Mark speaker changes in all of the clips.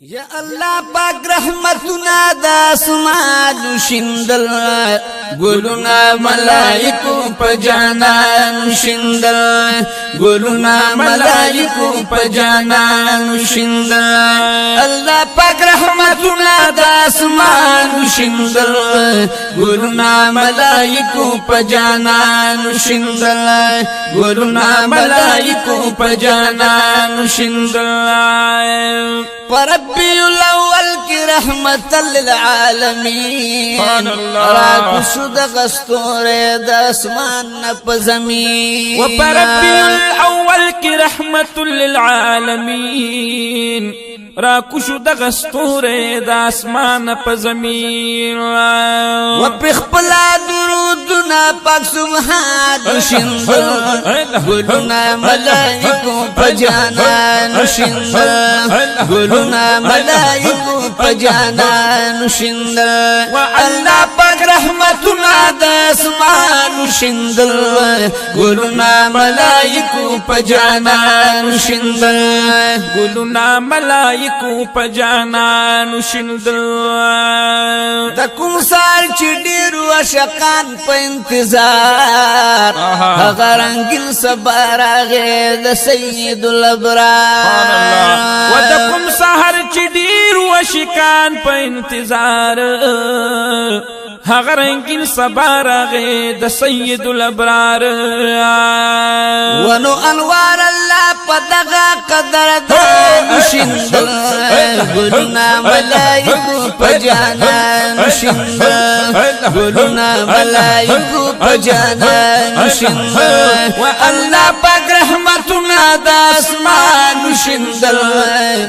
Speaker 1: یا الله پاک رحمتنا د اسمان شندل ګلونا ملائکو په جانان شندل ګلونا ملائکو په جانان شندل الله پاک رحمتنا د اسمان شندل ګلونا ملائکو په جانان شندل ګلونا ملائکو په جانان شندل ربي الاول کی رحمت للعالمین را شد غستور د اسمان په زمین
Speaker 2: وبربي الاول کی رحمت للعالمین را کوشو د غستور د اسمان په زمین
Speaker 1: و بخبلا درودنا پاک سبحان شندل ګلونا ملائکو په جانان شندل ګلونا ملائکو په جانان شندل و الله پاک رحمتنا د اسمان شندل ګلونا ملائکو په جانان شندل
Speaker 2: ګلونا ملائکو په جانان شندل
Speaker 1: د کوم سار چې ډیرو عاشقان په انتظار هغه رنگین صبر راغی د سید الابرار
Speaker 2: و د کوم سحر چې ډیرو عاشقان په انتظار هغه رنگین صبر راغی د سید الابرار
Speaker 1: ونو انوار الله په دغه قدردان شندل ګلونا ملائکو په جانان شندل ګلونا ملائکو په جانان شندل و الله پاک رحمتنا د اسمان شندل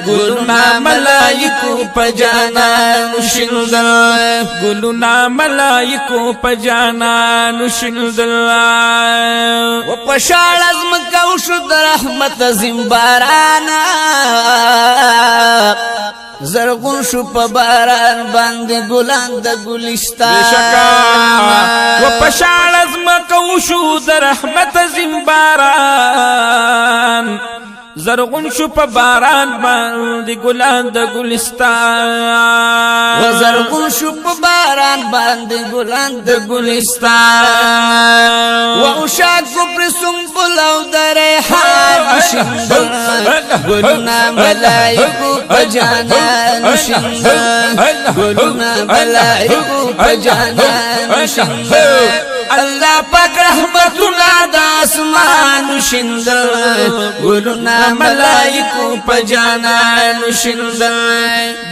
Speaker 1: ګلونا ملائکو په جانان شندل
Speaker 2: ګلونا ملائکو په جانان شندل
Speaker 1: و پشاړ ازم کو شو د رحمت زمبارانا زرغون شو په باران باندې ګلان د ګلستان
Speaker 2: بشکا و پشاړ ازم کو شو د رحمت زمباران زرغون شو په باران باندې ګلان د ګلستان
Speaker 1: و زرغون شو په باران باندې ګلان د ګلستان و اوشاکو پر سنبل او د ریحان شندل ګلونا ملائکو په جانان شندل ګلونا ملائکو په جانان شندل الله پاک رحمتنا د اسمان شندل ګلونا ملائکو په جانان شندل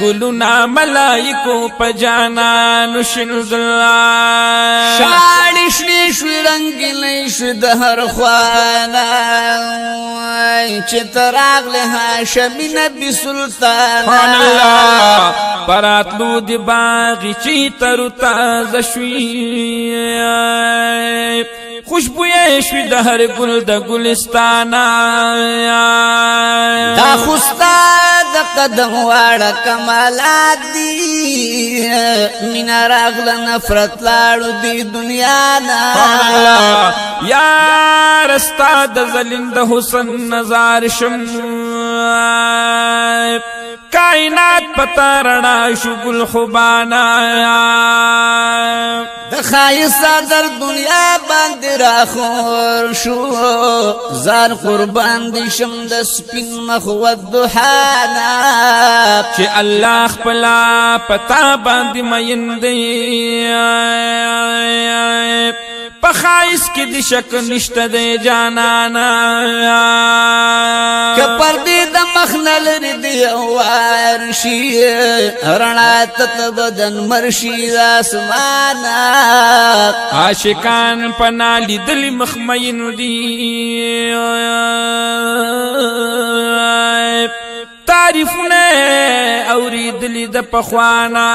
Speaker 2: ګلونا ملائکو په جانان شندل
Speaker 1: شاړې شنې شوې رنګینې شوې د هر خوانا چې ته راغلې هاشمي نبي سلطان
Speaker 2: الله پراتلو دی باغی چی تر تازه شوی خوشبوئی شوی د هر گل د گلستانا
Speaker 1: دا خوستا د قدم واړه کمالات دی مینا راغله نفرت لاړو دی دنیا نا
Speaker 2: یا رستا د زلند حسن نظار شم کائنات پتا رڼا شو گل خوبانا
Speaker 1: د خایسا در دنیا باندې راخور شو زار قربان دي شم د سپین مخ و الضحانا
Speaker 2: چې الله خپلا پتا باندې مین دی په خایس کې د شک نشته دی جانانا
Speaker 1: کپر دې د مخ نلری دی وارشي رڼا تت بدن مرشي اسمانا
Speaker 2: عاشقان پنا لیدل مخمین دی تعریفونه اوریدلی د پخوانا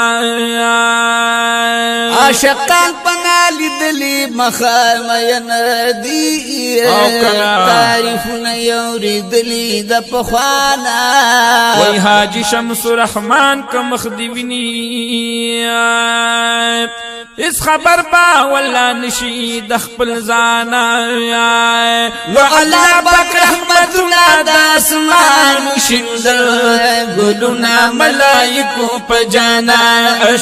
Speaker 1: عاشقان پنا لیدلی مخامین دی تعریفونه یوریدلی د پخوانا
Speaker 2: وای حاجی شمس الرحمن کا مخدوینی اس خبر با ولا نشی د خپل زانا
Speaker 1: وعلا پاک رحمتنا د اسمان شندل ګلونا ملائکو پجانا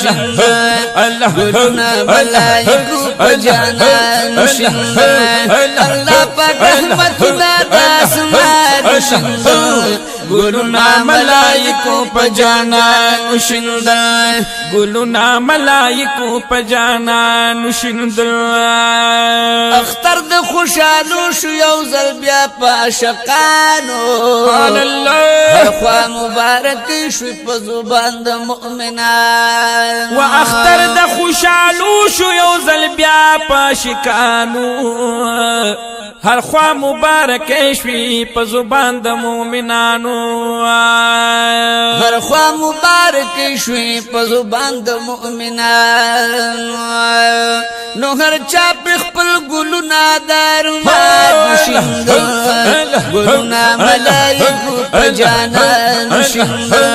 Speaker 1: شندل ګلونا ملائکو پجانا شندل الله پاک رحمتنا د اسمان شندل ګلونا ملائکو پجانا شندل
Speaker 2: ګلونا ملائکو پجانا نشندل
Speaker 1: اختر د خوشالو شو یو ځل بیا په عاشقانو خوا مبارک شو په زبان د مؤمنان
Speaker 2: و اختر د خوشالو شو یو ځل بیا په عاشقانو هر خوا مبارک شوی په زبان د مؤمنانو
Speaker 1: هر خوا مبارک شوی په زبان د مؤمنانو نو هر چا په خپل ګلونا درمان شندل ګلونا ملائکو په جانان شندل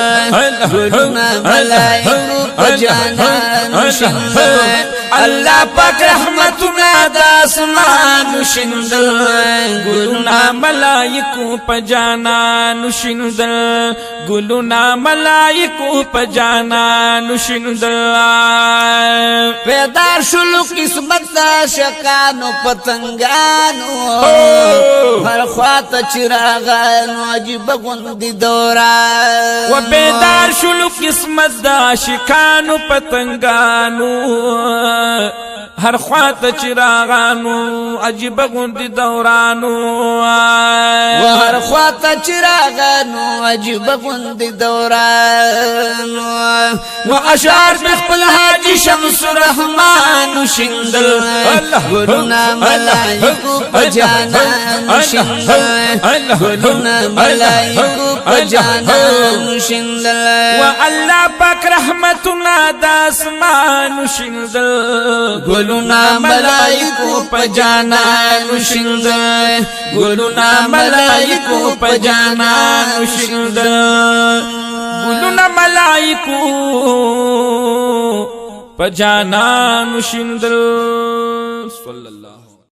Speaker 1: ګلونا ملائکو په جانان شندل الله پاک رحمتنا د اسمان شندل
Speaker 2: ګلونا ملائکو په جانان شندل ګلونا ملائکو په جانان شندل
Speaker 1: پیدا شلو قسمت دا شکانو پتنگانو هر خواتا چراغانو عجیب غندی دوران
Speaker 2: و بیدار شلو قسمت دا شکانو پتنگانو هر خواتا چراغانو عجیب غندی دورانو
Speaker 1: و هر خواتا چراغانو عجیب غندی دورانو و اشعار بخبل حاجی شمس الرحمن شندل ګلونا ملائکو په جانان شندل ګلونا ملائکو په جانان شندل
Speaker 2: و الله پاک رحمتنا د اسمان شندل
Speaker 1: ګلونا ملائکو په جانان شندل ګلونا ملائکو په جانان شندل
Speaker 2: ګلونا ملائکو په جانان شندل صلی الله